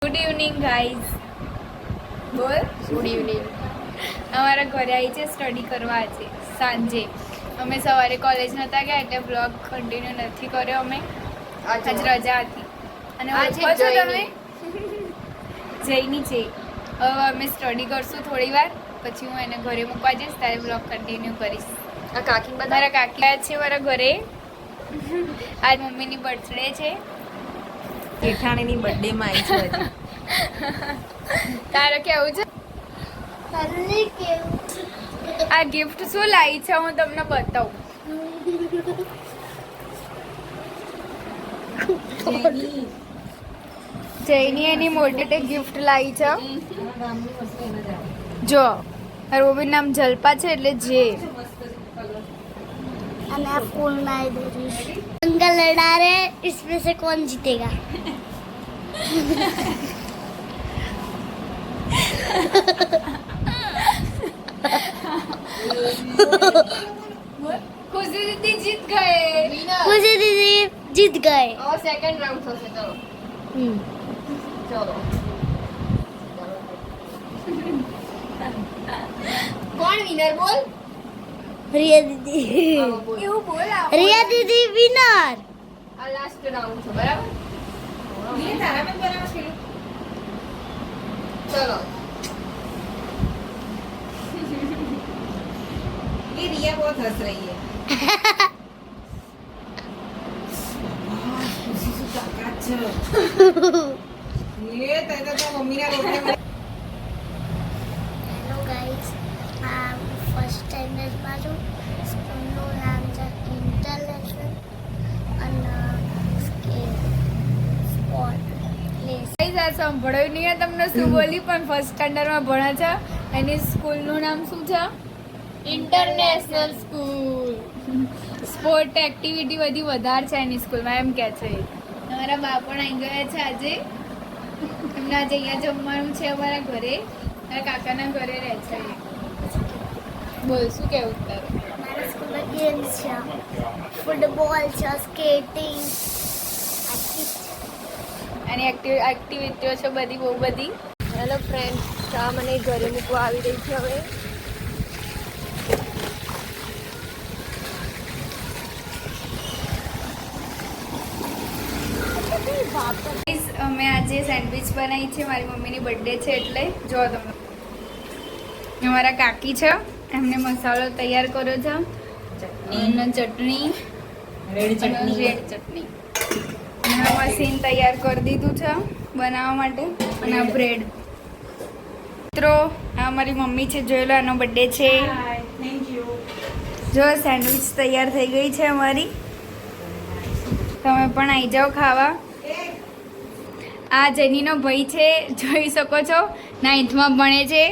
Good evening guys. બોલ. Good evening. અમારા ઘરે આવી છે સ્ટડી કરવા આજે સાંજે. અમે સવારે કોલેજ નહોતા ગયા એટલે બ્લોગ કન્ટિન્યુ નથી કર્યો અમે. આજ રજા હતી અને ઓળખો છો તમે જઈની છે. હવે અમે સ્ટડી કરશું થોડી વાર પછી હું એને ઘરે મૂકવા જઈશ ત્યારે બ્લોગ કન્ટિન્યુ કરીશ. આ કાકી મારા કાકી આવ્યા છે મારા ઘરે. આજ મમ્મીની બર્થડે છે. જેઠાણીની બર્થડે માં આવી છે હજી. તારે કેવું છે? આ ગિફ્ટ શું લાવી છે હું તમને બતાવું. જયની એની મોટી ગિફ્ટ લાવી છે. જો રોબીન નામ જલ્પા છે એટલે જે फूल नहीं दे रही अंकल लड़ा रहे इसमें से कौन जीतेगा ખુશી દીદી જીત ગए. खुशी दीदी जीत गए और सेकंड राउंड થશે. ચલો ચલો કોણ વિનર બોલ? रिया दीदी એવું બોલ. रिया दीदी विनर આ લાસ્ટ રાઉન્ડ છે બરાબર? ચલો ये रिया बहुत हंस रही है ये तो मम्मी ने रोकने में हेलो गाइस फर्स्ट टाइम में मारू स्कूलનું નામ છે ઇન્ટરનેશનલ અને સ્પોર્ટ પ્લેસ ગાઈઝ આ સાંભળ્યું નહીં તમને શું બોલી પણ ફર્સ્ટ સ્ટાન્ડર્ડમાં ભણે છે. એની સ્કૂલનું નામ શું છે? International school. સ્પોર્ટ એક્ટિવિટી બધી વધારે છે એની સ્કૂલમાં એમ કે છે. અમારા બા પણ આવી ગયા છે આજે. એમને આજે અહીંયા જમવાનું છે અમારા ઘરે. મારા કાકાના ઘરે રહે છે. બોલ શું કેવું તારે? અમારા સ્કૂલમાં ગેમ્સ છે ફૂટબોલ છે સ્કેટિંગ એની એક્ટિવિટીઓ છે બધી બહુ બધી. હેલો ફ્રેન્ડ, ચા મને ઘરે મૂકવા આવી રહી છે હવે. Guys, અમે આજે સેન્ડવિચ બનાવી છે. મારી મમ્મીની બર્થડે છે એટલે જો તમે. અમારા કાકી છે એમને મસાલો તૈયાર કર્યો છે. અને ચટણી रेड અને રેડ ચટણી. અને મશીન તૈયાર કરી દીધું છે બનાવવા માટે. અને આ બ્રેડ. મિત્રો આ અમારી મમ્મી છે, જોઈ લો એનો બર્થડે છે. थैंक यू જો સેન્ડવિચ તૈયાર થઈ ગઈ છે અમારી. તમે પણ આવી જાઓ ખાવા. આ જેનીનો ભાઈ છે, જોઈ શકો છો 9th માં ભણે છે.